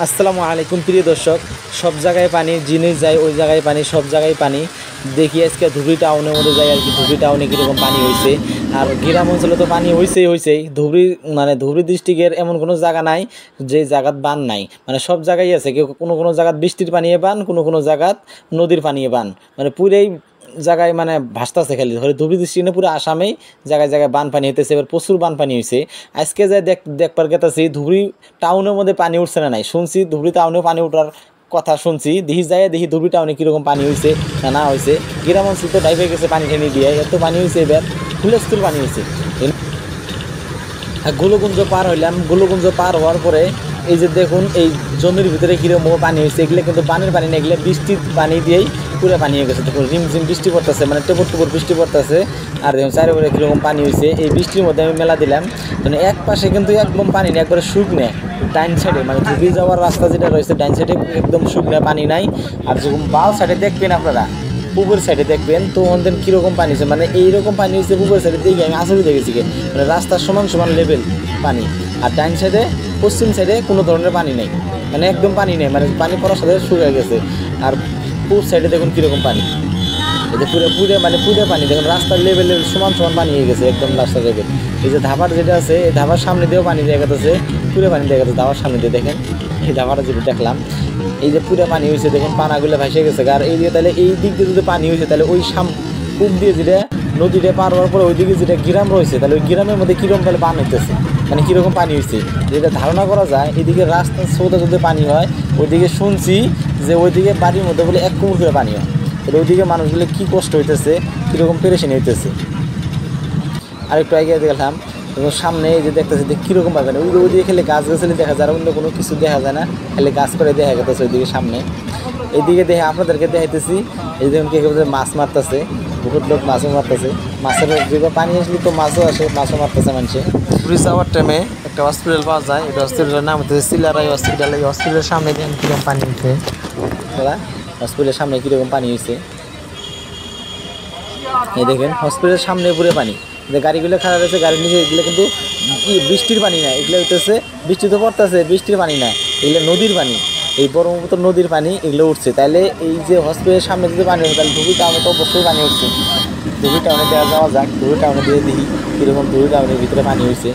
আসসালামু আলাইকুম প্রিয় দর্শক। সব জায়গায় পানি, জিনিস যায় ওই জায়গায় পানি, সব জায়গায় পানি। দেখি আজকে ধুবড়ি টাউনের মধ্যে যাই আর কি, ধুবড়ি টাউনে কীরকম পানি হয়েছে। আর গ্রাম অঞ্চলে তো পানি হয়েছেই। ধুবড়ি ডিস্ট্রিক্টের এমন কোনো জায়গা নাই যে জায়গাত বান নাই, মানে সব জায়গায় আছে। কেউ কোনো জায়গাত বৃষ্টির পানিয়ে বান, কোনো জায়গাত নদীর পানিয়ে বান, মানে পুরাই জায়গায় মানে ভাসতেছে খালি। ধরে ধুবড়ি ডিস্ট্রিক্টে পুরো আসামেই জায়গায় জায়গায় বানপানি হইতেছে। এবার প্রচুর বানপানি হয়েছে। আজকে যাই দেখবার গেতেছি ধুবড়ি টাউনের মধ্যে পানি উঠছে না নাই, শুনছি ধুবড়ি টাউনেও পানি ওঠার কথা শুনছি। দেখি ধুবড়ি টাউনে কীরকম পানি হয়েছে না হয়েছে। গ্রাম অঞ্চল তো ডাইভে গেছে পানি টেনে দিয়ে, এত পানি হয়েছে এবার হুলস্থুল পানি হয়েছে। গোলগুঞ্জ পার হইলাম, গোলগুঞ্জ পার হওয়ার পরে এই যে দেখুন এই জমির ভিতরে কীরকম পানি হয়েছে। এগুলো কিন্তু পানির পানি না, এগুলো বৃষ্টির পানি দিয়েই পুরো পানি হয়ে গেছে। দেখুন রিমঝিম বৃষ্টি পড়তেছে, মানে টুপুর বৃষ্টি পড়তেছে। আর দেখুন চারিপাশে কীরকম পানি হয়েছে। এই বৃষ্টির মধ্যে আমি মেলা দিলাম, মানে এক পাশে কিন্তু একদম পানি নেই, একবারে শুকনো। ডাইন সাইডে মানে ধুবড়ি যাওয়ার রাস্তা যেটা রয়েছে ডাইন সাইডে একদম শুকনো, পানি নাই। আর যখন বাল সাইডে দেখবেন আপনারা, পুকুর সাইডে দেখবেন তো ওদের কীরকম পানি হয়েছে, মানে এইরকম পানি হয়েছে পুকুর সাইডে দেখে আমি আসলে দেখেছি, মানে রাস্তার সমান লেভেল পানি। আর ডাইন সাইডে পশ্চিম সাইডে কোনো ধরনের পানি নেই, মানে একদম পানি নেই, মানে পানি পড়ার সাথে শুকিয়ে গেছে। আর পূর্ব সাইডে দেখুন কীরকম পানি, এই যে পুরে পানি দেখুন রাস্তার লেভেলের সমান পানি হয়ে গেছে, একদম রাস্তার লেভেল। এই যে ধাবার যেটা আছে এই ধাবার সামনে দিয়েও পানি দেখা যাচ্ছে, পুরে পানি দেখা যাচ্ছে ধাবার সামনে দিয়ে। দেখেন এই ধাবাটা যেটা দেখলাম, এই যে পুরে পানি হয়েছে দেখুন, পানাগুলো ভাসে গেছে। আর এই দিয়ে তাহলে এই দিক দিয়ে যদি পানি হয়েছে তাহলে ওই কূপ দিয়ে যেটা নদীটা পার হওয়ার পরে ওইদিকে যেটা গ্রাম রয়েছে তাহলে ওই গ্রামের মধ্যে কীরকম তাহলে পানি হইতেছে, মানে কীরকম পানি হয়েছে যেটা ধারণা করা যায়। এদিকে রাস্তার স্রোতে যদি পানি হয়, ওইদিকে শুনছি যে ওইদিকে বাড়ির মধ্যে বলে 1 কোমর করে পানি হয়। তাহলে ওইদিকে মানুষগুলো কী কষ্ট হইতেছে, কীরকম পেরেশানি হইতেছে। আর একটু আগে দেখলাম এবং সামনে এই যে দেখতেছে কীরকম পাবে না, ওইদিকে খেলে গাছ গাছালি দেখা যায়, আর অন্য কোনো কিছু দেখা যায় না, খালি গাছ করে দেখা গেতেছে ওইদিকে সামনে। এইদিকে দেখে আপনাদেরকে দেখাইতেছি, এই দেখুন কে মাছ মারতেছে, বহুত লোক মাছও মারতেছে। মাছের যেভাবে পানি আসলে তো মাছও আসে, মাছও মারতেছে মানুষে। ব্রিজ যাওয়ার টাইমে একটা হসপিটাল পাওয়া যায়, এটা হসপিটালের নাম হচ্ছে সিলারাই হসপিটাল। এই হসপিটালের সামনে দেখেন কীরকম পানি হয়েছে, হসপিটালের সামনে কীরকম পানি হয়েছে। এই দেখেন হসপিটালের সামনে পুরো পানি, যে গাড়িগুলো খারাপ হয়েছে গাড়ির নিচে, এগুলো কিন্তু কি বৃষ্টির পানি না, এগুলো হইতেছে বৃষ্টি তো পড়তেছে বৃষ্টির পানি না, এগুলো নদীর পানি, এই ব্রহ্মপুত্র নদীর পানি এগুলো উঠছে। তাহলে এই যে হসপিটালের সামনে যদি পানি হয় তাহলে ধুবড়ি টাউনে তো অবশ্যই পানি উঠছে। ধুবড়ি টাউনে দেওয়া যাওয়া যাক, ধুবড়ি টাউনে দিয়ে দেখি কীরকম ধুবড়ি টাউনের ভিতরে পানি হয়েছে।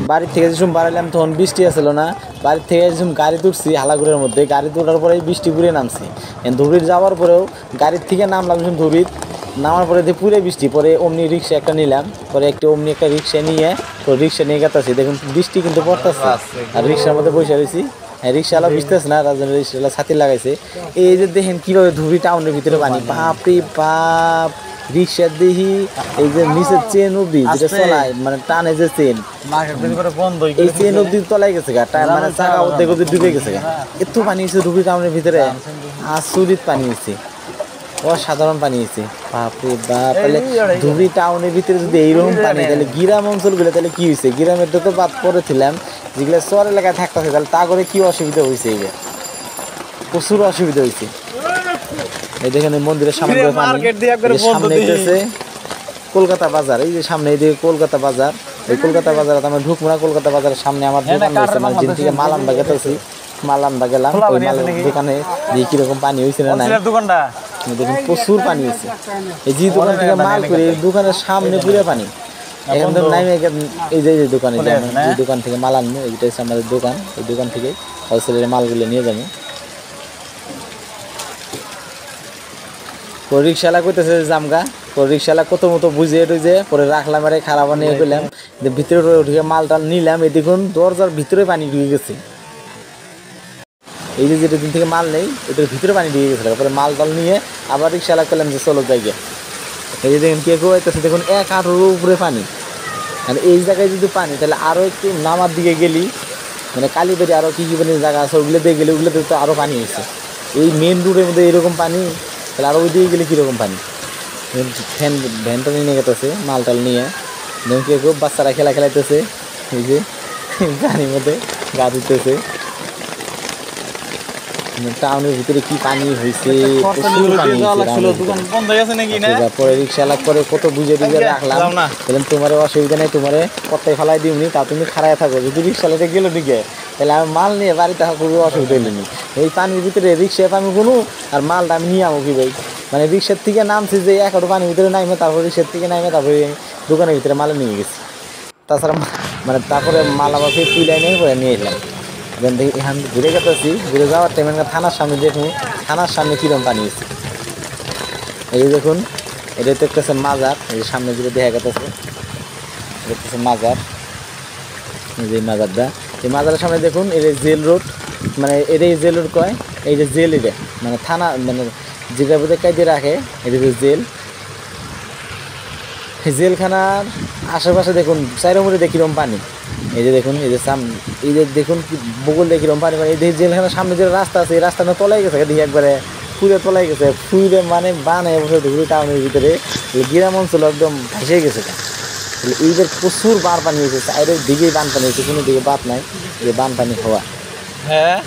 বাড়ির থেকে যেসব বাড়াইলাম তখন বৃষ্টি আসলো না, বাড়ির থেকে যেসব গাড়ি তুলছি হালাগুড়ের মধ্যে, গাড়ি তোলার পরেই বৃষ্টি পুড়ে নামছি। ধুবড়ির যাওয়ার পরেও গাড়ির থেকে নামলাম যেসব ধুবড়ির নামার পরে পুরে বৃষ্টি, পরে অমনি রিক্সা একটা নিলাম, পরে একটা রিক্সা নিয়ে তো রিক্সা নিয়ে গেতেছি। দেখুন বৃষ্টি কিন্তু পড়তেছে, আর রিক্সার মধ্যে বসে রয়েছি। রিক্সাওয়ালা বুঝতেছে না, রাজধানী রিক্সাওয়ালা ছাতি লাগাইছে। এই যে দেখেন কীভাবে ধুবড়ি টাউনের ভিতরে পানি, বাপরে বাপ। রিক্সা দেখি এই যে নিচের চেন অব্দি যেটা চলায়, মানে টানে যে চেন, এই চেন অব্দি তলায় গেছে গা, মানে চাকা অর্ধেক অব্দি ডুবে গেছে গা। এত পানি হয়েছে ধুবড়ি টাউনের ভিতরে, আচরিত পানি হয়েছে, অসাধারণ পানি হয়েছে, বাপরে বাপ। তাহলে ধুবড়ি টাউনের ভিতরে যদি এইরকম পানি, তাহলে গ্রাম অঞ্চলগুলো তাহলে কি হয়েছে? গ্রামের তো বাদ পড়েছিলাম, যেগুলো শহর এলাকায় থাকতেছে তাহলে তা করে কি অসুবিধা হয়েছে, এই প্রচুর অসুবিধা হয়েছে। এই দেখেন মন্দিরের সামনে সামনে হইতেছে কলকাতা বাজার, এই যে সামনে এই কলকাতা বাজার, এই কলকাতা বাজারে আমরা ঢুকবো না। কলকাতা বাজারের সামনে আমার দোকান রয়েছে, মানে যেদিন থেকে মাল আনবা গেতেছি, মাল আনবা গেলাম, ওই মালের দোকানে দিয়ে কিরকম পানি হয়েছে না নাই দেখুন, প্রচুর পানি হয়েছে। এই যে দোকান থেকে মাল করে এই দোকানের সামনে পুরো পানি। এখন তো নাইমে এই যে দোকানে এই দোকান থেকে মাল আনবো, এইটা হচ্ছে আমাদের দোকান, এই দোকান থেকে হোলসেলের মালগুলো নিয়ে যাবো। রিক্সাওয়ালা করতেছে জামগা, রিক্সাওয়ালা কত মতো বুঝে টুঝে পরে রাখলাম, আরে খারাপ নিয়ে গেলাম, ভিতরে উঠে মাল টাল নিলাম। এই দেখুন দরজার ভিতরে পানি ঢুকে গেছে, এই যে যেটা দিন থেকে মাল নেই ওটার ভিতরে পানি ঢুকে গেছে। তারপরে মাল টাল নিয়ে আবার রিক্সাওয়ালা করলাম যে চলো জায়গা। এই যে দেখুন কে কোয়াইতেছে, দেখুন 1 হাঁটুর উপরে পানি। মানে এই জায়গায় যদি পানি, তাহলে আরও একটু নামার দিকে গেলি, মানে কালীবাড়ি আরও কী পানি জায়গা আছে ওগুলো দিয়ে গেলে, ওগুলোতে তো আরও পানি হয়েছে। এই মেন রোডের মধ্যে এরকম পানি, তাহলে আরও ওই দিকে গেলে কীরকম পানি। ভ্যানটা নিয়ে গেতেছে মাল টাল নিয়ে, দেখুন কে খুব বাচ্চারা খেলাইতেছে, এই যে গাড়ির মধ্যে গা ধুতেছে। টাউনের ভিতরে কি পানি হয়েছে, পরে রিক্সাওয়ালা করে কত বুঝে রাখলাম, বললাম তোমার অসুবিধা নেই, তোমার কতটাই ফেলাই দিবনি, তা তুমি খারাপ থাকো। যদি রিক্সাওয়ালাতে গেলো দিকে তাহলে আমি মাল নিয়ে বাড়িতে খুবই অসুবিধা হইনি। এই পানির ভিতরে রিক্সায় পানি কোনো আর মালটা আমি নিয়ে আমো কি ভাই, মানে রিক্সার থেকে নামছি যে একটু পানির ভিতরে নামে, তারপর রিক্সার থেকে নামে তারপরে দোকানের ভিতরে মাল নিয়ে গেছি। তাছাড়া মানে তারপরে মাল আবার ফির তুলে নিয়ে পরে নিয়ে এলাম। দেন দেখি এখান ঘুরে গেতেছি, ঘুরে যাওয়ার টাইমে থানার সামনে দেখুন, থানার সামনে কিরম পানি হয়েছে। এই যে দেখুন, এটা দেখতেছে মাজার, এই যে সামনে যেটা দেখা গেতেছে দেখতেছে মাজার, এই যে মাজারটা। এই মাজারের সামনে দেখুন এই যে জেল রোড, মানে এটাই জেল রোড কয়, এই যে জেল এটা মানে থানা, মানে যেটার ভিতরে কায়দে রাখে এটা যে জেল। জেলখানার আশেপাশে দেখুন চাইরমুড়ে দেখিরম পানি। এই যে দেখুন, এই যে এই যে দেখুন বগল দেখিরম পানি, মানে এই যে জেলখানার সামনে যে রাস্তা আছে এই রাস্তাটা তলাই গেছে, দেখি একবারে ফুলে তলাই গেছে, ফুলে মানে বানে বসে ধুলি টাউনের ভিতরে গ্রাম অঞ্চল একদম ভেসে গেছে। এইবার প্রচুর বার পানি হয়েছে, চাইরের দিকেই বানপানি হয়েছে, কোনো দিকে বাদ নাই, যে বানপানি হওয়া। হ্যাঁ।